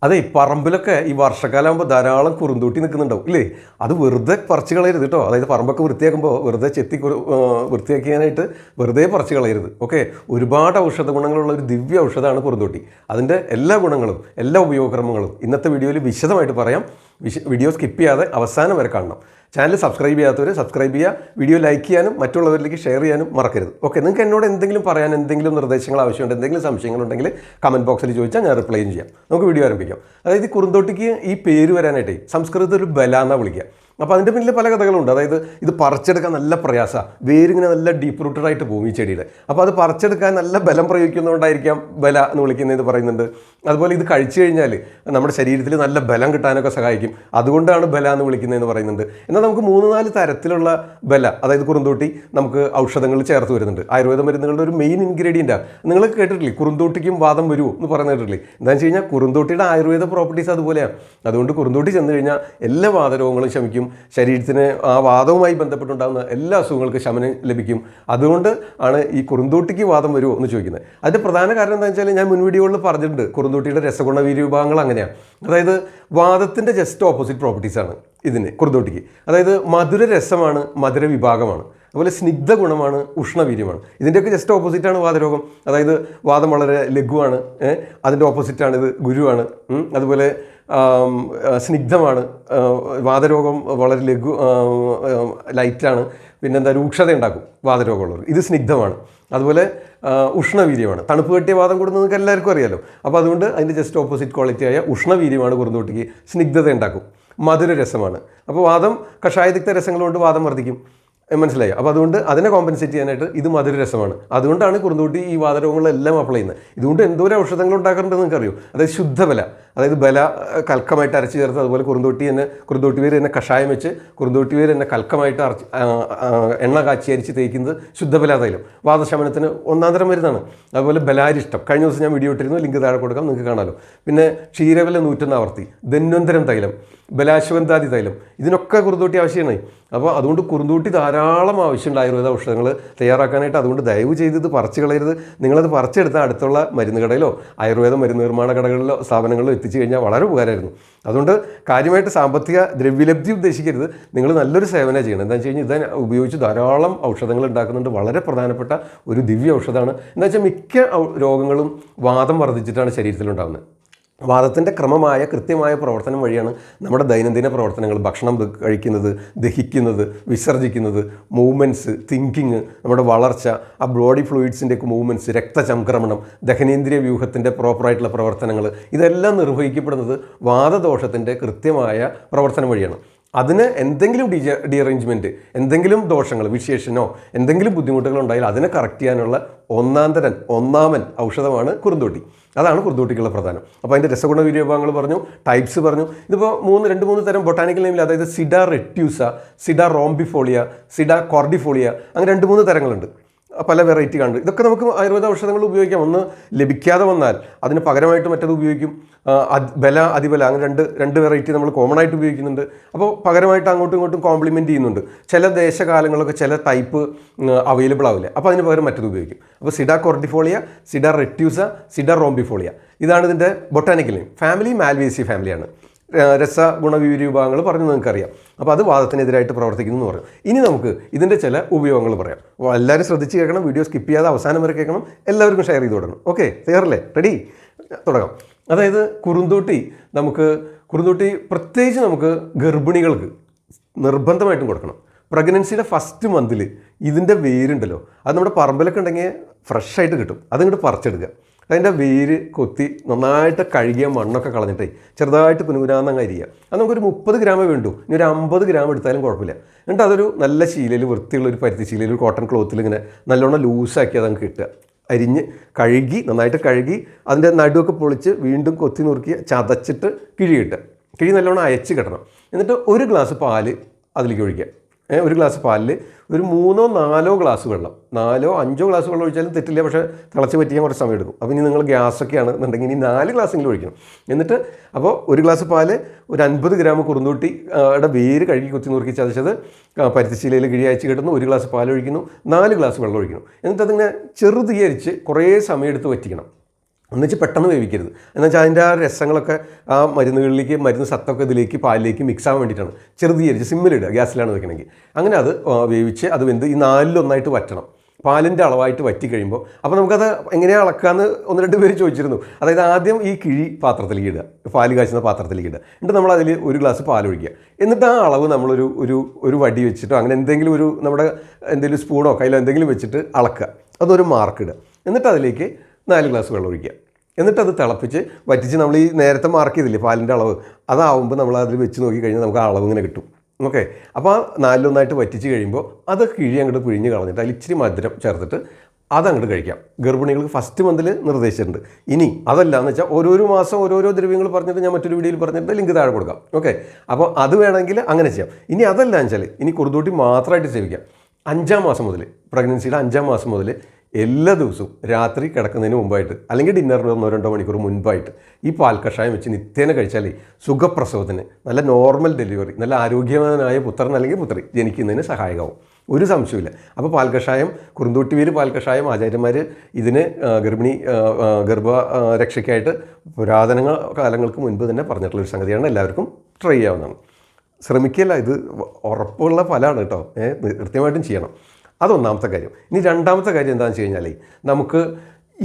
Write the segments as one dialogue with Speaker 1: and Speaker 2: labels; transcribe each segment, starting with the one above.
Speaker 1: അതെ, പറമ്പിലൊക്കെ ഈ വർഷക്കാലമാകുമ്പോൾ ധാരാളം കുറുന്തോട്ടി നിൽക്കുന്നുണ്ടാവും ഇല്ലേ? അത് വെറുതെ പറിച്ച് കളയരുത് കേട്ടോ. അതായത് പറമ്പൊക്കെ വൃത്തിയാക്കുമ്പോൾ വെറുതെ വൃത്തിയാക്കാനായിട്ട് വെറുതെ പറിച്ച് കളയരുത്. ഓക്കെ, ഒരുപാട് ഔഷധ ഗുണങ്ങളുള്ള ഒരു ദിവ്യ ഔഷധമാണ് കുറുന്തോട്ടി. അതിൻ്റെ എല്ലാ ഗുണങ്ങളും എല്ലാ ഉപയോഗക്രമങ്ങളും ഇന്നത്തെ വീഡിയോയിൽ വിശദമായിട്ട് പറയാം. വീഡിയോ സ്കിപ്പ് ചെയ്യാതെ അവസാനം വരെ കാണണം. ചാനൽ സബ്സ്ക്രൈബ് ചെയ്യാത്തവർ സബ്സ്ക്രൈബ് ചെയ്യുക, വീഡിയോ ലൈക്ക് ചെയ്യാനും മറ്റുള്ളവരിലേക്ക് ഷെയർ ചെയ്യാനും മറക്കരുത്. ഓക്കെ, നിങ്ങൾക്ക് എന്നോട് എന്തെങ്കിലും പറയാൻ എന്തെങ്കിലും നിർദ്ദേശങ്ങൾ ആവശ്യമുണ്ട്, എന്തെങ്കിലും സംശയങ്ങളുണ്ടെങ്കിൽ കമൻറ്റ് ബോക്സിൽ ചോദിച്ചാൽ ഞാൻ റിപ്ലൈ ചെയ്യാം. നമുക്ക് വീഡിയോ ആരംഭിക്കാം. അതായത് കുറുന്തോട്ടിക്ക് ഈ പേര് വരാനായിട്ട് സംസ്കൃതത്തിൽ ഒരു ബല എന്നാണ് വിളിക്കുക. അപ്പോൾ അതിൻ്റെ പിന്നിൽ പല കഥകളുണ്ട്. അതായത് ഇത് പറിച്ചെടുക്കാൻ നല്ല പ്രയാസമാണ്, വേരിങ്ങനെ നല്ല ഡീപ്പ് റൂട്ടഡ് ആയിട്ട് പോകും ഈ ചെടിയുടെ. അപ്പോൾ അത് പറിച്ചെടുക്കാൻ നല്ല ബലം പ്രയോഗിക്കുന്നതുകൊണ്ടായിരിക്കാം ബല എന്ന് വിളിക്കുന്നതെന്ന് പറയുന്നുണ്ട്. അതുപോലെ ഇത് കഴിച്ചു കഴിഞ്ഞാൽ നമ്മുടെ ശരീരത്തിൽ നല്ല ബലം കിട്ടാനൊക്കെ സഹായിക്കും, അതുകൊണ്ടാണ് ബല എന്ന് വിളിക്കുന്നതെന്ന് പറയുന്നുണ്ട്. എന്നാൽ നമുക്ക് 3-4 തരത്തിലുള്ള ബല, അതായത് കുറുന്തോട്ടി നമുക്ക് ഔഷധങ്ങൾ ചേർത്ത് വരുന്നുണ്ട്. ആയുർവേദ മരുന്നുകളുടെ ഒരു മെയിൻ ഇൻഗ്രീഡിയൻറ്റാണ്. നിങ്ങൾ കേട്ടിട്ടില്ലേ കുറുന്തോട്ടിക്കും വാദം വരുമോ എന്ന് പറയുന്നത് കേട്ടിട്ടില്ലേ? എന്താണെന്ന് വെച്ച് കഴിഞ്ഞാൽ കുറുന്തോട്ടിയുടെ ആയുർവേദ പ്രോപ്പർട്ടീസ് അതുപോലെയാണ്. അതുകൊണ്ട് കുറുന്തോട്ടി ചെന്ന് കഴിഞ്ഞാൽ എല്ലാ വാതരോഗങ്ങളും ശമിക്കും, ശരീരത്തിന് ആ വാദവുമായി ബന്ധപ്പെട്ടുണ്ടാകുന്ന എല്ലാ അസുഖങ്ങൾക്കും ശമനം ലഭിക്കും. അതുകൊണ്ട് ആണ് ഈ കുറുന്തോട്ടിക്ക് വാദം വരുമോ എന്ന് ചോദിക്കുന്നത്. അതിൻ്റെ പ്രധാന കാരണം എന്താണെന്ന് വെച്ചാൽ ഞാൻ മുൻ വീഡിയോകളിൽ പറഞ്ഞിട്ടുണ്ട്, കുറുന്തോട്ടിയുടെ രസഗുണവീര്യ വിഭാഗങ്ങൾ അങ്ങനെയാണ്. അതായത് വാദത്തിൻ്റെ ജസ്റ്റ് ഓപ്പോസിറ്റ് പ്രോപ്പർട്ടീസാണ് ഇതിന് കുറുന്തോട്ടിക്ക്. അതായത് മധുര രസമാണ്, മധുര വിഭാഗമാണ്. അതുപോലെ സ്നിഗ്ധ ഗുണമാണ്, ഉഷ്ണവീര്യമാണ്. ഇതിൻ്റെയൊക്കെ ജസ്റ്റ് ഓപ്പോസിറ്റാണ് വാതരോഗം. അതായത് വാദം വളരെ ലഘുവാണ്, അതിൻ്റെ ഓപ്പോസിറ്റാണ് ഇത് ഗുരുവാണ്. അതുപോലെ സ്നിഗ്ധമാണ്, വാതരോഗം വളരെ ലൈറ്റാണ്. പിന്നെന്താ, രൂക്ഷത ഉണ്ടാക്കും വാതരോഗമുള്ളവർ. ഇത് സ്നിഗ്ധമാണ്. അതുപോലെ ഉഷ്ണവീര്യമാണ്, തണുപ്പ് കെട്ടിയ വാദം കൂടുന്നത് നിങ്ങൾക്ക് എല്ലാവർക്കും അറിയാമല്ലോ. അപ്പോൾ അതുകൊണ്ട് അതിൻ്റെ ജസ്റ്റ് ഓപ്പോസിറ്റ് ക്വാളിറ്റിയായ ഉഷ്ണവീര്യമാണ് കുറുന്തോട്ടിക്ക്. സ്നിഗ്ധത ഉണ്ടാക്കും, മധുര രസമാണ്. അപ്പോൾ വാദം കഷായതിക്ത രസങ്ങൾ കൊണ്ട് വാദം വർദ്ധിക്കും, മനസ്സിലായി. അപ്പോൾ അതുകൊണ്ട് അതിനെ കോമ്പൻസേറ്റ് ചെയ്യാനായിട്ട് ഇത് മധുര രസമാണ്. അതുകൊണ്ടാണ് കുറുന്തോട്ടി ഈ വാതരോഗങ്ങളെല്ലാം അപ്ലൈ ചെയ്യുന്നത്. ഇതുകൊണ്ട് എന്തോരം ഔഷധങ്ങൾ ഉണ്ടാക്കാറുണ്ടെന്ന് നിങ്ങൾക്കറിയോ? അതായത് ശുദ്ധബല, അതായത് ബല കൽക്കമായിട്ട് അരച്ച് ചേർത്ത്, അതുപോലെ കുറുന്തോട്ടി വേര് തന്നെ കഷായം വെച്ച് കുറുന്തോട്ടി വേര് തന്നെ കൽക്കമായിട്ട് എണ്ണ കാച്ചി അരിച്ച് തേക്കുന്നത് ശുദ്ധബലാതൈലം വാദശമനത്തിന് ഒന്നാന്തരം മരുന്നാണ്. അതുപോലെ ബലാരിഷ്ടം, കഴിഞ്ഞ ദിവസം ഞാൻ വീഡിയോ ഇട്ടിരുന്നു, ലിങ്ക് താഴെ കൊടുക്കാം, നിങ്ങൾക്ക് കാണാമല്ലോ. പിന്നെ ക്ഷീരബല 101 ആവർത്തി, ധന്വന്തരം തൈലം, ബലാശ്വഗന്ധാദി തൈലം, ഇതിനൊക്കെ കുറുന്തോട്ടി ആവശ്യമാണ്. അപ്പോൾ അതുകൊണ്ട് കുറുന്തോട്ടി ധാരാളം ആവശ്യമുണ്ട് ആയുർവേദ ഔഷധങ്ങൾ തയ്യാറാക്കാനായിട്ട്. അതുകൊണ്ട് ദയവ് ചെയ്ത് ഇത് പറിച്ച് കളയരുത്. നിങ്ങളത് പറിച്ചെടുത്താൽ അടുത്തുള്ള മരുന്ന് കടയിലോ ആയുർവേദ മരുന്ന് നിർമ്മാണ കടകളിലോ സ്ഥാപനങ്ങളിലോ എത്തിച്ചു കഴിഞ്ഞാൽ വളരെ ഉപകാരമായിരുന്നു. അതുകൊണ്ട് കാര്യമായിട്ട് സാമ്പത്തിക ദ്രവ്യലബ്ധി ഉദ്ദേശിക്കരുത്, നിങ്ങൾ നല്ലൊരു സേവനം ചെയ്യണം. എന്താണെന്ന് വെച്ച് കഴിഞ്ഞാൽ ഇത് ഉപയോഗിച്ച് ധാരാളം ഔഷധങ്ങൾ ഉണ്ടാക്കുന്നുണ്ട്. വളരെ പ്രധാനപ്പെട്ട ഒരു ദിവ്യ ഔഷധമാണ്. എന്താ വെച്ചാൽ മിക്ക രോഗങ്ങളും വാദം വർദ്ധിച്ചിട്ടാണ് ശരീരത്തിലുണ്ടാകുന്നത്. വാദത്തിൻ്റെ ക്രമമായ കൃത്യമായ പ്രവർത്തനം വഴിയാണ് നമ്മുടെ ദൈനംദിന പ്രവർത്തനങ്ങൾ, ഭക്ഷണം കഴിക്കുന്നത്, ദഹിക്കുന്നത്, വിസർജിക്കുന്നത്, മൂവ്മെൻറ്റ്സ്, തിങ്കിങ്, നമ്മുടെ വളർച്ച, ആ ബോഡി ഫ്ലൂയിഡ്സിൻ്റെയൊക്കെ മൂവ്മെൻറ്റ്സ്, രക്തചംക്രമണം, ദഹനേന്ദ്രിയ വ്യൂഹത്തിൻ്റെ പ്രോപ്പറായിട്ടുള്ള പ്രവർത്തനങ്ങൾ, ഇതെല്ലാം നിർവഹിക്കപ്പെടുന്നത് വാദദോഷത്തിൻ്റെ കൃത്യമായ പ്രവർത്തനം വഴിയാണ്. അതിന് എന്തെങ്കിലും ഡീഅറേഞ്ച്മെൻറ്റ്, എന്തെങ്കിലും ദോഷങ്ങൾ, വിശേഷനോ എന്തെങ്കിലും ബുദ്ധിമുട്ടുകൾ ഉണ്ടായാൽ അതിനെ കറക്റ്റ് ചെയ്യാനുള്ള ഒന്നാമൻ ഔഷധമാണ് കുറുന്തോട്ടി. അതാണ് കുറുന്തോട്ടിക്കുള്ള പ്രധാനം. അപ്പോൾ അതിൻ്റെ രസഗുണവീര്യ വിഭാഗങ്ങൾ പറഞ്ഞു, ടൈപ്സ് പറഞ്ഞു. ഇതിപ്പോൾ 2-3 തരം ബൊട്ടാനിക്കൽ നെയിമിൽ, അതായത് സിഡ റെറ്റ്യൂസ, സിഡ റോംബിഫോളിയ, സിഡ കോർഡിഫോളിയ, അങ്ങനെ 2-3 തരങ്ങളുണ്ട്. പല വെറൈറ്റി കാണുന്നുണ്ട്. ഇതൊക്കെ നമുക്ക് ആയുർവേദ ഔഷധങ്ങൾ ഉപയോഗിക്കാം. ഒന്ന് ലഭിക്കാതെ വന്നാൽ അതിന് പകരമായിട്ട് മറ്റത് ഉപയോഗിക്കും. ബല, അതിബല, അങ്ങനെ രണ്ട് വെറൈറ്റി നമ്മൾ കോമൺ ആയിട്ട് ഉപയോഗിക്കുന്നുണ്ട്. അപ്പോൾ പകരമായിട്ട് അങ്ങോട്ടും ഇങ്ങോട്ടും കോംപ്ലിമെൻറ്റ് ചെയ്യുന്നുണ്ട്. ചില ദേശകാലങ്ങളൊക്കെ ചില ടൈപ്പ് അവൈലബിൾ ആവില്ല, അപ്പോൾ അതിന് പകരം മറ്റത് ഉപയോഗിക്കും. അപ്പോൾ സിഡ കോർഡിഫോളിയ, സിഡ റെറ്റ്യൂസ, സിഡ റോംബിഫോളിയ, ഇതാണ് ഇതിൻ്റെ ബൊട്ടാനിക്കൽ നെയിം. ഫാമിലി മാൽവേസി ഫാമിലിയാണ്. രസഗുണവീര്യ വിഭാഗങ്ങൾ പറഞ്ഞു നിങ്ങൾക്കറിയാം. അപ്പോൾ അത് വാദത്തിനെതിരായിട്ട് പ്രവർത്തിക്കുന്നു എന്ന് പറയും. ഇനി നമുക്ക് ഇതിൻ്റെ ചില ഉപയോഗങ്ങൾ പറയാം. എല്ലാവരും ശ്രദ്ധിച്ച് കേൾക്കണം, വീഡിയോ സ്കിപ്പ് ചെയ്യാതെ അവസാനം വരെ കേൾക്കണം, എല്ലാവർക്കും ഷെയർ ചെയ്ത് കൊടുക്കണം. ഓക്കെ, ക്ലിയറല്ലേ? റെഡി? തുടങ്ങാം. അതായത് കുറുന്തോട്ടി പ്രത്യേകിച്ച് നമുക്ക് ഗർഭിണികൾക്ക് നിർബന്ധമായിട്ടും കൊടുക്കണം. പ്രഗ്നൻസിയുടെ ഫസ്റ്റ് മന്തിൽ ഇതിൻ്റെ വേരുണ്ടല്ലോ, അത് നമ്മുടെ പറമ്പിലൊക്കെ ഉണ്ടെങ്കിൽ ഫ്രഷായിട്ട് കിട്ടും. അതിങ്ങോട്ട് പറിച്ചെടുക്കുക. അതിൻ്റെ വേര് കൊത്തി നന്നായിട്ട് കഴുകിയ മണ്ണൊക്കെ കളഞ്ഞിട്ടേ ചെറുതായിട്ട് കുനുകുനാന്നങ്ങ് അരിയുക. അത് നമുക്കൊരു 30 ഗ്രാമേ വേണ്ടൂ. ഇനി ഒരു 50 ഗ്രാം എടുത്താലും കുഴപ്പമില്ല. എന്നിട്ട് അതൊരു നല്ല ശീലയിൽ, വൃത്തിയുള്ള ഒരു പരുത്തി ശീലയിൽ, ഒരു കോട്ടൺ ക്ലോത്തിൽ ഇങ്ങനെ നല്ലോണം ലൂസാക്കി അതങ്ങ് കിട്ടുക. അരിഞ്ഞ് കഴുകി നന്നായിട്ട് കഴുകി അതിൻ്റെ നടുവൊക്കെ പൊളിച്ച് വീണ്ടും കൊത്തി നുറുക്കി ചതച്ചിട്ട് കിഴി കിട്ടുക. കിഴി നല്ലോണം അയച്ച് കിട്ടണം. എന്നിട്ട് 1 ഗ്ലാസ് പാല് അതിലേക്ക് ഒഴിക്കുക. 1 ഗ്ലാസ് പാലിൽ ഒരു 3-4 ഗ്ലാസ് വെള്ളം, 4-5 ഗ്ലാസ് വെള്ളം ഒഴിച്ചാലും തെറ്റില്ല, പക്ഷേ തിളച്ച് പറ്റിക്കാൻ കുറച്ച് സമയം എടുക്കും. അപ്പോൾ ഇനി നിങ്ങൾ ഗ്യാസൊക്കെയാണ് എന്നുണ്ടെങ്കിൽ ഇനി 4 ഗ്ലാസ്സെങ്കിലും ഒഴിക്കണം. എന്നിട്ട് അപ്പോൾ 1 ഗ്ലാസ് പാല്, ഒരു 50 ഗ്രാം കുറുന്തോട്ടിയുടെ വേര് കഴുകി കൊത്തി നുറുക്കി ചതച്ചത് പരുത്തിശീലയിൽ കിഴി അയച്ച് കിട്ടുന്നു. 1 ഗ്ലാസ് പാൽ ഒഴിക്കുന്നു, 4 ഗ്ലാസ് വെള്ളം ഒഴിക്കുന്നു. എന്നിട്ട് അതിങ്ങനെ ചെറുതീയരിച്ച് കുറേ സമയം എടുത്ത് വറ്റിക്കണം. എന്നുവെച്ച് പെട്ടെന്ന് വേവിക്കരുത്. എന്നുവെച്ചാൽ അതിൻ്റെ ആ രസങ്ങളൊക്കെ ആ മരുന്നുകളിലേക്ക്, മരുന്ന് സത്തൊക്കെ ഇതിലേക്ക് പാലിലേക്ക് മിക്സ് ആവാൻ വേണ്ടിയിട്ടാണ്. ചെറുതീകരിച്ച് സിമ്മിലിടുക, ഗ്യാസിലാണ് വെക്കണമെങ്കിൽ. അങ്ങനെ അത് വേവിച്ച് അത് വെന്ത് ഈ 4-1 വറ്റണം. പാലിൻ്റെ അളവായിട്ട് വറ്റി കഴിയുമ്പോൾ അപ്പോൾ നമുക്കത് എങ്ങനെയാണ് അളക്കാമെന്ന് 1-2 പേര് ചോദിച്ചിരുന്നു. അതായത് ആദ്യം ഈ കിഴി പാത്രത്തിലേക്ക് ഇടുക, പാല് കാച്ചുന്ന പാത്രത്തിലേക്ക് ഇടുക. എന്നിട്ട് നമ്മൾ അതിൽ 1 ഗ്ലാസ് പാലൊഴിക്കുക. എന്നിട്ട് ആ അളവ് നമ്മളൊരു ഒരു വടി വെച്ചിട്ടോ അങ്ങനെ എന്തെങ്കിലും നമ്മുടെ എന്തെങ്കിലും സ്പൂണോ കയ്യിലോ എന്തെങ്കിലും വെച്ചിട്ട് അളക്കുക. അതൊരു മാർക്ക് ഇടുക. എന്നിട്ട് അതിലേക്ക് 4 ഗ്ലാസ് വെള്ളം ഒഴിക്കുക. എന്നിട്ട് അത് തിളപ്പിച്ച് വറ്റിച്ച് നമ്മൾ ഈ നേരത്തെ മാർക്ക് ചെയ്തില്ലേ പാലിൻ്റെ അളവ്, അതാവുമ്പോൾ നമ്മൾ അതിൽ വെച്ച് നോക്കി കഴിഞ്ഞാൽ നമുക്ക് ആ അളവ് ഇങ്ങനെ കിട്ടും. ഓക്കെ. അപ്പോൾ 4-1 വറ്റിച്ച് കഴിയുമ്പോൾ അത് കിഴി അങ്ങോട്ട് പിഴിഞ്ഞ് കളഞ്ഞിട്ട് അതിൽ ഇച്ചിരി മധുരം ചേർത്തിട്ട് അതങ്ങോട്ട് കഴിക്കാം. ഗർഭിണികൾക്ക് ഫസ്റ്റ് മന്തിൽ നിർദ്ദേശിച്ചിട്ടുണ്ട്. ഇനി അതല്ല എന്ന് വെച്ചാൽ ഓരോരോ മാസം ഓരോരോ ദ്രവ്യങ്ങൾ പറഞ്ഞിട്ട് ഞാൻ മറ്റൊരു വീഡിയോയിൽ പറഞ്ഞിട്ട് ലിങ്ക് താഴെ കൊടുക്കാം. ഓക്കെ. അപ്പോൾ അത് വേണമെങ്കിൽ അങ്ങനെ ചെയ്യാം. ഇനി അതല്ല വെച്ചാൽ ഇനി കുറുന്തോട്ടി മാത്രമായിട്ട് സേവിക്കാം. 5-ാം മാസം മുതൽ, പ്രഗ്നൻസിയുടെ 5-ാം മാസം മുതൽ എല്ലാ ദിവസവും രാത്രി കിടക്കുന്നതിന് മുമ്പായിട്ട് അല്ലെങ്കിൽ ഡിന്നറിന് 1-2 മണിക്കൂർ മുൻപായിട്ട് ഈ പാൽ കഷായം വെച്ച് നിത്യേന കഴിച്ചാൽ സുഖപ്രസവത്തിന്, നല്ല നോർമൽ ഡെലിവറി, നല്ല ആരോഗ്യവാനായ പുത്രൻ അല്ലെങ്കിൽ പുത്രി ജനിക്കുന്നതിന് സഹായകമാവും. ഒരു സംശയമില്ല. അപ്പോൾ പാൽ കഷായം, കുറുന്തോട്ടി വേര് പാൽ കഷായം ആചാര്യന്മാർ ഇതിന് ഗർഭരക്ഷയ്ക്കായിട്ട് പുരാതന കാലങ്ങൾക്ക് മുൻപ് തന്നെ പറഞ്ഞിട്ടുള്ളൊരു സംഗതിയാണ്. എല്ലാവർക്കും ട്രൈ ചെയ്യാവുന്നതാണ്. ശ്രമിക്കില്ല, ഇത് ഉറപ്പുള്ള ഫലമാണ് കേട്ടോ. കൃത്യമായിട്ടും ചെയ്യണം. അതൊന്നാമത്തെ കാര്യം. ഇനി രണ്ടാമത്തെ കാര്യം എന്താണെന്ന് വെച്ച് കഴിഞ്ഞാൽ നമുക്ക്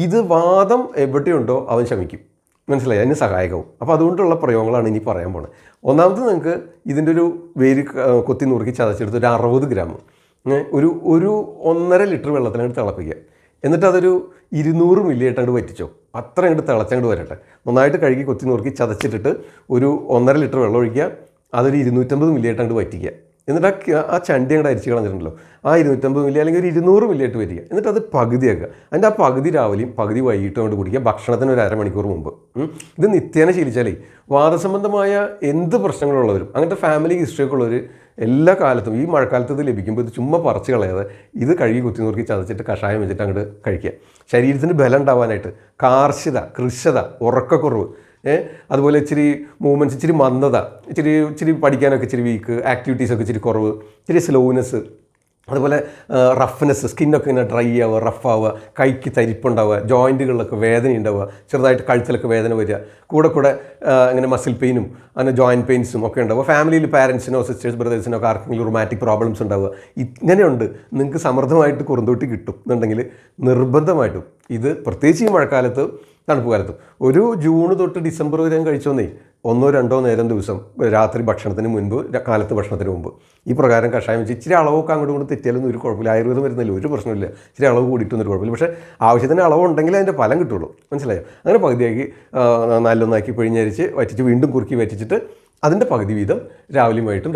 Speaker 1: ഇത് വാദം എവിടെയുണ്ടോ അവൻ ശമിക്കും. മനസ്സിലായി? അതിന് സഹായകവും. അപ്പോൾ അതുകൊണ്ടുള്ള പ്രയോഗങ്ങളാണ് ഇനി പറയാൻ പോകുന്നത്. ഒന്നാമത് നിങ്ങൾക്ക് ഇതിൻ്റെ ഒരു വേര് കൊത്തി നുറുക്കി ചതച്ചെടുത്ത് ഒരു 60 ഗ്രാം ഒരു 1.5 ലിറ്റർ വെള്ളത്തിനങ്ങോട്ട് തിളപ്പിക്കുക. എന്നിട്ട് അതൊരു 200 മില്ലി ആയിട്ട് വറ്റിച്ചോ. അത്ര അങ്ങോട്ട് തിളച്ചങ്ങോട്ട് വരട്ടെ. നന്നായിട്ട് കഴുകി കൊത്തി നുറുക്കി ചതച്ചിട്ടിട്ട് ഒരു 1.5 ലിറ്റർ വെള്ളം ഒഴിക്കുക. അതൊരു 250 മില്ലി ആയിട്ട് വറ്റിക്കുക. എന്നിട്ട് ആ ചണ്ടി അങ്ങോട്ട് അരിച്ച് കളഞ്ഞിട്ടുണ്ടല്ലോ, ആ 250 മില്ലി അല്ലെങ്കിൽ ഒരു 200 മില്ലി ആയിട്ട് വരിക. എന്നിട്ട് അത് പകുതിയാക്കുക. അതിൻ്റെ ആ പകുതി രാവിലെയും പകുതി വൈകിട്ടും കൊണ്ട് കുടിക്കുക, ഭക്ഷണത്തിന് ഒരു 1/2 മണിക്കൂർ മുമ്പ്. ഇത് നിത്യേന ശീലിച്ചാലേ വാദസംബന്ധമായ എന്ത് പ്രശ്നങ്ങളുള്ളവരും അങ്ങനത്തെ ഫാമിലി ഹിസ്റ്ററിയൊക്കെ ഉള്ളവർ എല്ലാ കാലത്തും ഈ മഴക്കാലത്ത് ഇത് ലഭിക്കുമ്പോൾ ഇത് ചുമ്മാ പറിച്ച് കളയാതെ ഇത് കഴുകി കുത്തി നുറുക്കി ചതച്ചിട്ട് കഷായം വെച്ചിട്ട് അങ്ങോട്ട് കഴിക്കുക. ശരീരത്തിന് ബലം ഉണ്ടാവാനായിട്ട്, കാർശ്യത, കൃശത, ഉറക്കക്കുറവ്, അതുപോലെ ഇച്ചിരി മൂവ്മെൻറ്റ്സ്, ഇച്ചിരി മന്ദത, ഇച്ചിരി പഠിക്കാനൊക്കെ ഇച്ചിരി വീക്ക്, ആക്ടിവിറ്റീസൊക്കെ ഇച്ചിരി കുറവ്, ഇച്ചിരി സ്ലോനെസ്, അതുപോലെ റഫ്നെസ്, സ്കിന്നൊക്കെ ഇങ്ങനെ ഡ്രൈ ആവുക, റഫാവുക, കൈക്ക് തരിപ്പുണ്ടാവുക, ജോയിൻറ്റുകളിലൊക്കെ വേദന ഉണ്ടാവുക, ചെറുതായിട്ട് കഴുത്തിലൊക്കെ വേദന വരിക, കൂടെ അങ്ങനെ മസിൽ പെയിനും അങ്ങനെ ജോയിൻറ്റ് പെയിൻസും ഒക്കെ ഉണ്ടാവുക. ഫാമിലിയിൽ പാരൻസിനോ സിസ്റ്റേഴ്സ് ബ്രദേഴ്സിനോ ഒക്കെ ആർക്കെങ്കിലും റൊമാറ്റിക് പ്രോബ്ലംസ് ഉണ്ടാവുക. ഇങ്ങനെയുണ്ട്. നിങ്ങൾക്ക് സമൃദ്ധമായിട്ട് കുറുന്തോട്ടി കിട്ടും എന്നുണ്ടെങ്കിൽ നിർബന്ധമായിട്ടും ഇത്, പ്രത്യേകിച്ച് ഈ മഴക്കാലത്ത്, തണുപ്പ് കാലത്ത്, ഒരു ജൂൺ തൊട്ട് ഡിസംബർ വരെ കഴിച്ചോന്നേ 1-2 നേരം ദിവസം രാത്രി ഭക്ഷണത്തിന് മുൻപ്, കാലത്ത് ഭക്ഷണത്തിന് മുമ്പ് ഈ പ്രകാരം കഷായം വെച്ച് ഇച്ചിരി അളവൊക്കെ അങ്ങോട്ട് തെറ്റിയാലൊന്നും ഒരു കുഴപ്പമില്ല. ആയുർവേദം വരുന്നില്ല, ഒരു പ്രശ്നമില്ല. ഇച്ചിരി അളവ് കൂടിയിട്ടൊന്നും ഒരു കുഴപ്പമില്ല. പക്ഷേ ആവശ്യത്തിന് അളവുണ്ടെങ്കിൽ അതിൻ്റെ ഫലം കിട്ടുള്ളൂ. മനസ്സിലായോ? അങ്ങനെ പകുതിയാക്കി 4-1 പിഴിഞ്ഞരിച്ച് വറ്റിച്ച് വീണ്ടും കുറുക്കി വറ്റിച്ചിട്ട് അതിൻ്റെ പകുതി വീതം രാവിലെയും വൈകിട്ടും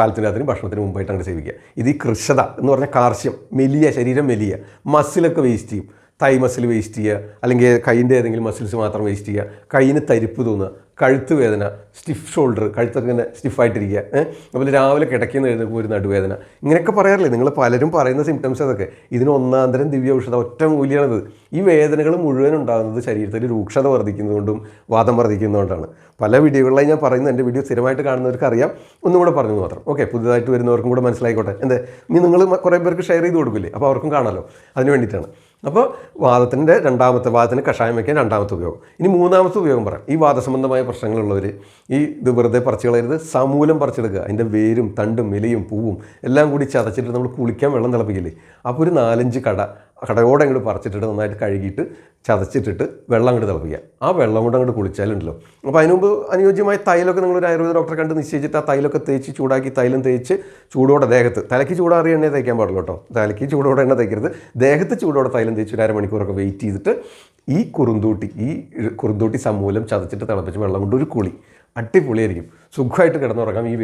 Speaker 1: കാലത്തിന് രാത്രി ഭക്ഷണത്തിന് മുമ്പായിട്ട് അങ്ങോട്ട് സേവിക്കുക. ഇത് ഈ കൃശത എന്ന് പറഞ്ഞാൽ കാർശ്യം, മെലിയ, ശരീരം മെലിയ, മസിലൊക്കെ വേസ്റ്റ് ചെയ്യും. തൈ മസിൽ വേസ്റ്റ് ചെയ്യുക, അല്ലെങ്കിൽ കൈയിൻ്റെ ഏതെങ്കിലും മസിൽസ് മാത്രം വേസ്റ്റ് ചെയ്യുക, കൈയിന് തരിപ്പ് തോന്നുക, കഴുത്ത് വേദന, സ്റ്റിഫ് ഷോൾഡർ, കഴുത്തൊക്കെ ഇങ്ങനെ സ്റ്റിഫായിട്ടിരിക്കുക, അതുപോലെ രാവിലെ കിടക്കുന്ന എഴുന്നേൽക്കുമ്പോൾ ഒരു നടുവേദന, ഇങ്ങനെയൊക്കെ പറയാറില്ലേ നിങ്ങൾ? പലരും പറയുന്ന സിംറ്റംസ് അതൊക്കെ. ഇതിന് ഒന്നാന്തരം ദിവ്യ ഔഷധം, ഒറ്റ മൂല്യമാണിത്. ഈ വേദനകൾ മുഴുവൻ ഉണ്ടാകുന്നത് ശരീരത്തിൽ രൂക്ഷത വർദ്ധിക്കുന്നതുകൊണ്ടും വാദം വർദ്ധിക്കുന്നതുകൊണ്ടാണ്. പല വീഡിയോകളിലായി ഞാൻ പറയുന്നത്, എൻ്റെ വീഡിയോ സ്ഥിരമായിട്ട് കാണുന്നവർക്ക് അറിയാം. ഒന്നും കൂടെ പറഞ്ഞു മാത്രം. ഓക്കെ, പുതുതായിട്ട് വരുന്നവർക്കും കൂടെ മനസ്സിലായിക്കോട്ടെ. ഇനി നിങ്ങൾ കുറേ പേർക്ക് ഷെയർ ചെയ്ത് കൊടുക്കില്ലേ, അപ്പോൾ അവർക്കും കാണാമല്ലോ. അതിന് വേണ്ടിയിട്ടാണ്. അപ്പോൾ വാദത്തിന് കഷായം വയ്ക്കാൻ രണ്ടാമത്തെ ഉപയോഗം. ഇനി മൂന്നാമത്തെ ഉപയോഗം പറയാം. ഈ വാദസംബന്ധമായ പ്രശ്നങ്ങളുള്ളവർ ഇത് വെറുതെ പറിച്ച് കളയരുത്, സമൂലം പറിച്ചെടുക്കുക. അതിൻ്റെ വേരും തണ്ടും ഇലയും പൂവും എല്ലാം കൂടി ചതച്ചിട്ട് നമ്മൾ കുളിക്കാൻ വെള്ളം തിളപ്പിക്കില്ലേ, അപ്പോൾ ഒരു 4-5 കടയോടെ അങ്ങോട്ട് പറിച്ചിട്ടിട്ട് നന്നായിട്ട് കഴുകിയിട്ട് ചതച്ചിട്ടിട്ട് വെള്ളം അങ്ങോട്ട് തിളപ്പിക്കുക. ആ വെള്ളം കൊണ്ട് അങ്ങോട്ട് കുളിച്ചാലുണ്ടല്ലോ. അപ്പോൾ അതിന് മുമ്പ് അനുയോജ്യമായ തൈലൊക്കെ നിങ്ങളൊരു ആയുർവേദ ഡോക്ടറെ കണ്ട് നിശ്ചയിച്ചിട്ട് ആ തൈലൊക്കെ തേച്ച് ചൂടാക്കി, തൈലം തേച്ച് ചൂടോടെ ദേഹത്ത്, തലയ്ക്ക് ചൂടാറിയ എണ്ണ തേക്കാൻ പാടുള്ളൂ കേട്ടോ. തലയ്ക്ക് ചൂടോടെ എണ്ണ തേക്കരുത്. ദേഹത്ത് ചൂടോടെ തൈലം തേച്ച് ഒരു 1/2 മണിക്കൂറൊക്കെ വെയിറ്റ് ചെയ്തിട്ട് ഈ കുറുന്തോട്ടി സമൂലം ചതച്ചിട്ട് തിളപ്പിച്ച് വെള്ളം കൊണ്ട് ഒരു കുളി, അടിപൊളിയായിരിക്കും. സുഖമായിട്ട് കിടന്നുറങ്ങാം. ഈ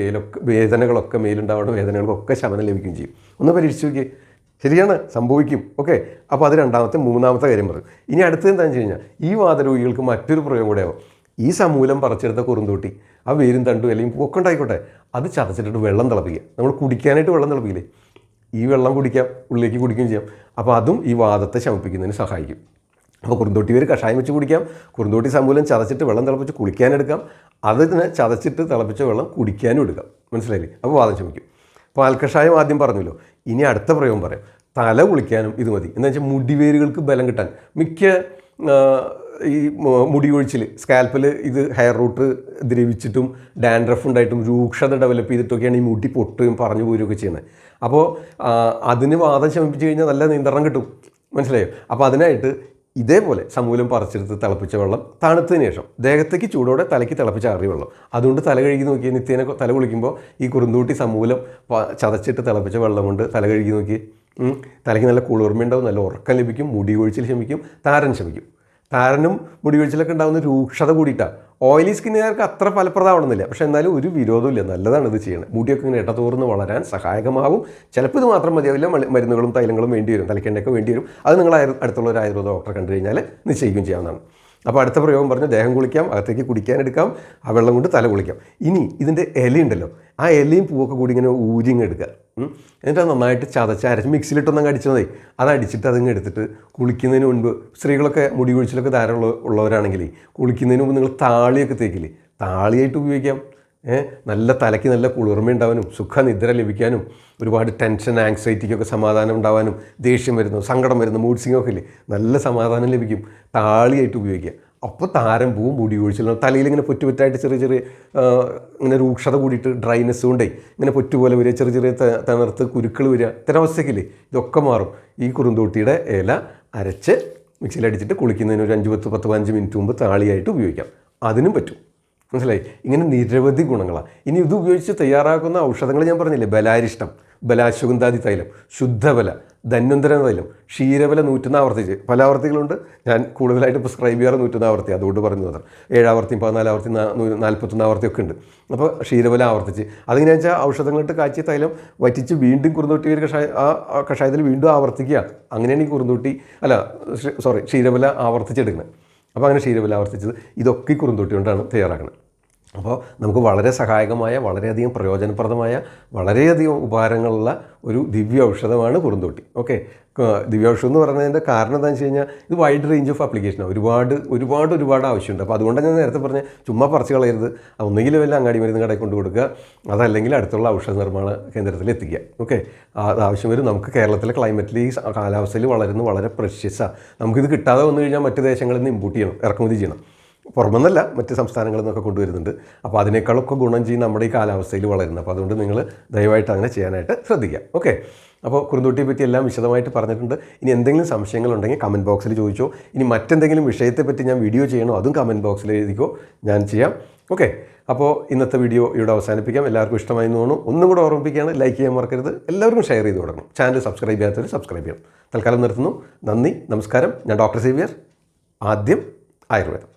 Speaker 1: വേദനകളൊക്കെ, മേലുണ്ടാവുന്ന വേദനകളൊക്കെ ശമനം ലഭിക്കുകയും ചെയ്യും. ഒന്ന് പരീക്ഷിച്ച് നോക്കിയേ. ശരിയാണ്, സംഭവിക്കും. ഓക്കെ, അപ്പോൾ അത് മൂന്നാമത്തെ കാര്യം പറയും. ഇനി അടുത്തത് എന്താണെന്ന് വെച്ച് കഴിഞ്ഞാൽ ഈ വാതരോഗികൾക്ക് മറ്റൊരു പ്രയോഗം കൂടെ ആവും. ഈ സമൂലം പറിച്ചെടുത്ത കുറുന്തോട്ടി, ആ വേരും തണ്ടും അല്ലെങ്കിൽ പൂവൊക്കെ ഉണ്ടായിക്കോട്ടെ, അത് ചതച്ചിട്ട് വെള്ളം തിളപ്പിക്കുക. നമ്മൾ കുടിക്കാനായിട്ട് വെള്ളം തിളപ്പിക്കില്ലേ, ഈ വെള്ളം കുടിക്കാം, ഉള്ളിലേക്ക് കുടിക്കുകയും ചെയ്യാം. അപ്പോൾ അതും ഈ വാദത്തെ ശമിപ്പിക്കുന്നതിന് സഹായിക്കും. അപ്പോൾ കുറുന്തോട്ടി വേര് കഷായം വെച്ച് കുടിക്കാം, കുറുന്തോട്ടി സമൂലം ചതച്ചിട്ട് വെള്ളം തിളപ്പിച്ച് കുളിക്കാനെടുക്കാം, അതിനെ ചതച്ചിട്ട് തിളപ്പിച്ച വെള്ളം കുടിക്കാനും എടുക്കാം. മനസ്സിലായില്ലേ? അപ്പോൾ വാദം ശമിക്കും. പാൽക്കഷായം ആദ്യം പറഞ്ഞല്ലോ. ഇനി അടുത്ത പ്രയോഗം പറയാം. തല കുളിക്കാനും ഇത് മതി. എന്താ വെച്ചാൽ മുടിവേരുകൾക്ക് ബലം കിട്ടാൻ മിക്ക ഈ മുടി കൊഴിച്ചിൽ സ്കാൽപ്പിൽ ഇത് ഹെയർ റൂട്ട് ദ്രവിച്ചിട്ടും ഡാൻഡ്രഫ് ഉണ്ടായിട്ടും രൂക്ഷത ഡെവലപ്പ് ചെയ്തിട്ടൊക്കെയാണ് ഈ മുടി പൊട്ടുകയും പറഞ്ഞു പോരുകയൊക്കെ ചെയ്യുന്നത്. അപ്പോൾ അതിന് വാദം ശമിപ്പിച്ച് കഴിഞ്ഞാൽ നല്ല നിയന്ത്രണം കിട്ടും, മനസ്സിലായോ? അപ്പോൾ അതിനായിട്ട് ഇതേപോലെ സമൂലം പറിച്ചെടുത്ത് തിളപ്പിച്ച വെള്ളം തണുത്തതിന് ശേഷം ദേഹത്തേക്ക് ചൂടോടെ തലയ്ക്ക് തിളപ്പിച്ച ആറിയ വെള്ളം, അതുകൊണ്ട് തല കഴുകി നോക്കി നിത്യേന തല കുളിക്കുമ്പോൾ ഈ കുറുന്തൂട്ടി സമൂലം ചതച്ചിട്ട് തിളപ്പിച്ച വെള്ളം കൊണ്ട് തല കഴുകി നോക്കി തലയ്ക്ക് നല്ല കുളിർമയുണ്ടാവും, നല്ല ഉറക്കം ലഭിക്കും, മുടി കൊഴിച്ചിൽ ശമിക്കും, താരൻ ശമിക്കും. താരനും മുടി കൊഴിച്ചിലൊക്കെ ഉണ്ടാകുന്ന രൂക്ഷത കൂടിയിട്ടാണ്. ഓയിലി സ്കിന്നുകാർക്ക് അത്ര ഫലപ്രദമാവണമെന്നില്ല, പക്ഷേ എന്നാലും ഒരു വിരോധമില്ല, നല്ലതാണ് ഇത് ചെയ്യുന്നത്. മുടിയൊക്കെ ഇങ്ങനെ ഇടതോർന്ന് വളരാൻ സഹായകമാവും. ചിലപ്പോൾ ഇത് മാത്രം മതിയാവില്ല, മരുന്നുകളും തൈലങ്ങളും വേണ്ടി വരും, തലക്കെണ്ണയൊക്കെ വേണ്ടി വരും. അത് നിങ്ങൾ അടുത്തുള്ള ഒരു ആയുർവേദ ഡോക്ടറെ കണ്ടു കഴിഞ്ഞാൽ നിശ്ചയിക്കുകയും ചെയ്യാവുന്നതാണ്. അപ്പോൾ അടുത്ത പ്രയോഗം പറഞ്ഞ് ദേഹം കുളിക്കാം, അകത്തേക്ക് കുടിക്കാനെടുക്കാം, ആ വെള്ളം കൊണ്ട് തല കുളിക്കാം. ഇനി ഇതിൻ്റെ ഇലയുണ്ടല്ലോ, ആ ഇലയും പൂവൊക്കെ കൂടി ഇങ്ങനെ ഊരിങ്ങ് എടുക്കുക. എന്നിട്ട് അത് നന്നായിട്ട് അരച്ച് മിക്സിയിലിട്ടൊന്നങ്ങ് അടിച്ചാൽ മതി. അതടിച്ചിട്ട് അതിങ്ങ് എടുത്തിട്ട് കുളിക്കുന്നതിന് മുൻപ്, സ്ത്രീകളൊക്കെ മുടി കൊഴിച്ചിലൊക്കെ ധാരാളം ഉള്ളവരാണെങ്കിൽ കുളിക്കുന്നതിന് മുമ്പ് നിങ്ങൾ താളിയൊക്കെ തേക്കില്ലേ, താളിയായിട്ട് ഉപയോഗിക്കാം. നല്ല തലയ്ക്ക് നല്ല കുളിർമയുണ്ടാവാനും സുഖനിദ്ര ലഭിക്കാനും ഒരുപാട് ടെൻഷൻ ആങ്സൈറ്റിക്കൊക്കെ സമാധാനം ഉണ്ടാവാനും ദേഷ്യം വരുന്നു, സങ്കടം വരുന്നു, മൂഡ് സ്വിങ്ങൊക്കെ ഇല്ലേ, നല്ല സമാധാനം ലഭിക്കും. താളിയായിട്ട് ഉപയോഗിക്കുക. അപ്പോൾ താരം പോവും, മുടി കൊഴിച്ചിൽ തലയിൽ പൊറ്റുപറ്റായിട്ട് ചെറിയ ചെറിയ ഇങ്ങനെ രൂക്ഷത കൂടിയിട്ട് ഡ്രൈനെസ് കൊണ്ടേ ഇങ്ങനെ പൊറ്റുപോലെ വരിക, ചെറിയ ചെറിയ തണർത്ത് കുരുക്കൾ വരിക, ഇത്തരം അവസ്ഥയ്ക്കില്ലേ, ഇതൊക്കെ മാറും. ഈ കുറുന്തോട്ടിയുടെ ഇല അരച്ച് മിക്സിയിലടിച്ചിട്ട് കുളിക്കുന്നതിന് ഒരു 5-10-15 മിനിറ്റ് മുമ്പ് താളിയായിട്ട് ഉപയോഗിക്കാം. അതിനും പറ്റും, മനസ്സിലായി? ഇങ്ങനെ നിരവധി ഗുണങ്ങളാണ്. ഇനി ഇത് ഉപയോഗിച്ച് തയ്യാറാക്കുന്ന ഔഷധങ്ങൾ ഞാൻ പറഞ്ഞില്ലേ, ബലാരിഷ്ടം, ബലാശ്വഗന്ധാദി തൈലം, ശുദ്ധബല, ധന്വന്തരം തൈലം, ക്ഷീരബല 101 ആവർത്തിച്ച്, പല ആവർത്തികളുണ്ട്. ഞാൻ കൂടുതലായിട്ട് പ്രിസ്ക്രൈബ് ചെയ്യാറ് 101 ആവർത്തി, അതുകൊണ്ട് പറഞ്ഞു മാത്രം. 7 ആവർത്തിയും 14 ആവർത്തി 41 ആവർത്തിയൊക്കെ ഉണ്ട്. അപ്പോൾ ക്ഷീരബല ആവർത്തിച്ച് അതെങ്ങനെയാ വെച്ചാൽ ഔഷധങ്ങളിട്ട് കാച്ചിയ തൈലം വറ്റിച്ച് വീണ്ടും കുറുന്തോട്ടി ഒരു കഷായത്തിൽ വീണ്ടും ആവർത്തിക്കുക. അങ്ങനെയാണ് ഈ കുറുന്തോട്ടി ക്ഷീരബല ആവർത്തിച്ചെടുക്കുന്നത്. അപ്പോൾ അങ്ങനെ ക്ഷീരബല ആവർത്തിച്ചത് ഇതൊക്കെ ഈ കുറുന്തോട്ടി കൊണ്ടാണ് തയ്യാറാക്കുന്നത്. അപ്പോൾ നമുക്ക് വളരെ സഹായകമായ, വളരെയധികം പ്രയോജനപ്രദമായ, വളരെയധികം ഉപകാരങ്ങളുള്ള ഒരു ദിവ്യ ഔഷധമാണ് കുറുന്തോട്ടി. ഓക്കെ, ദിവ്യ ഔഷധം എന്ന് പറയുന്നതിൻ്റെ കാരണം എന്താണെന്ന് വെച്ച് കഴിഞ്ഞാൽ ഇത് വൈഡ് റേഞ്ച് ഓഫ് ആപ്ലിക്കേഷനാണ്, ഒരുപാട് ആവശ്യമുണ്ട്. അപ്പോൾ അതുകൊണ്ടാണ് ഞാൻ നേരത്തെ പറഞ്ഞ ചുമ്മാ പറിച്ച് കളയരുത്. ഒന്നുകിൽ വല്ല അങ്ങാടി മരുന്ന് കടയിൽ കൊണ്ട് കൊടുക്കുക, അതല്ലെങ്കിൽ അടുത്തുള്ള ഔഷധ നിർമ്മാണ കേന്ദ്രത്തിൽ എത്തിക്കുക. ഓക്കെ, അത് ആവശ്യം വരും. നമുക്ക് കേരളത്തിലെ ക്ലൈമറ്റിൽ ഈ കാലാവസ്ഥയിൽ വളരുന്നത് വളരെ പ്രഷ്യസാണ്. നമുക്കിത് കിട്ടാതെ വന്നു കഴിഞ്ഞാൽ മറ്റ് ദേശങ്ങളിൽ നിന്ന് ഇമ്പോർട്ട് ചെയ്യണം, ഇറക്കുമതി ചെയ്യണം. പുറമെന്നല്ല, മറ്റ് സംസ്ഥാനങ്ങളിൽ നിന്നൊക്കെ കൊണ്ടുവരുന്നുണ്ട്. അപ്പോൾ അതിനേക്കാളൊക്കെ ഗുണം ചെയ്യും നമ്മുടെ ഈ കാലാവസ്ഥയിൽ വളരുന്നത്. അപ്പോൾ അതുകൊണ്ട് നിങ്ങൾ ദയവായിട്ട് അങ്ങനെ ചെയ്യാനായിട്ട് ശ്രദ്ധിക്കുക. ഓക്കെ, അപ്പോൾ കുറുന്തോട്ടിയെ പറ്റി എല്ലാം വിശദമായിട്ട് പറഞ്ഞിട്ടുണ്ട്. ഇനി എന്തെങ്കിലും സംശയങ്ങളുണ്ടെങ്കിൽ കമൻറ്റ് ബോക്സിൽ ചോദിച്ചോ. ഇനി മറ്റെന്തെങ്കിലും വിഷയത്തെപ്പറ്റി ഞാൻ വീഡിയോ ചെയ്യണോ, അതും കമൻറ്റ് ബോക്സിൽ എഴുതിക്കോ, ഞാൻ ചെയ്യാം. ഓക്കെ, അപ്പോൾ ഇന്നത്തെ വീഡിയോ ഇവിടെ അവസാനിപ്പിക്കാം. എല്ലാവർക്കും ഇഷ്ടമായി തോന്നുന്നു. ഒന്നും കൂടെ ഓർമ്മിപ്പിക്കുകയാണ്, ലൈക്ക് ചെയ്യാൻ മറക്കരുത്, എല്ലാവർക്കും ഷെയർ ചെയ്ത് കൊടുക്കണം. ചാനൽ സബ്സ്ക്രൈബ് ചെയ്യാത്തവർ സബ്സ്ക്രൈബ് ചെയ്യണം. തൽക്കാലം നിർത്തുന്നു. നന്ദി, നമസ്കാരം. ഞാൻ ഡോക്ടർ സേവ്യർ, ആദ്യം ആയുർവേദം.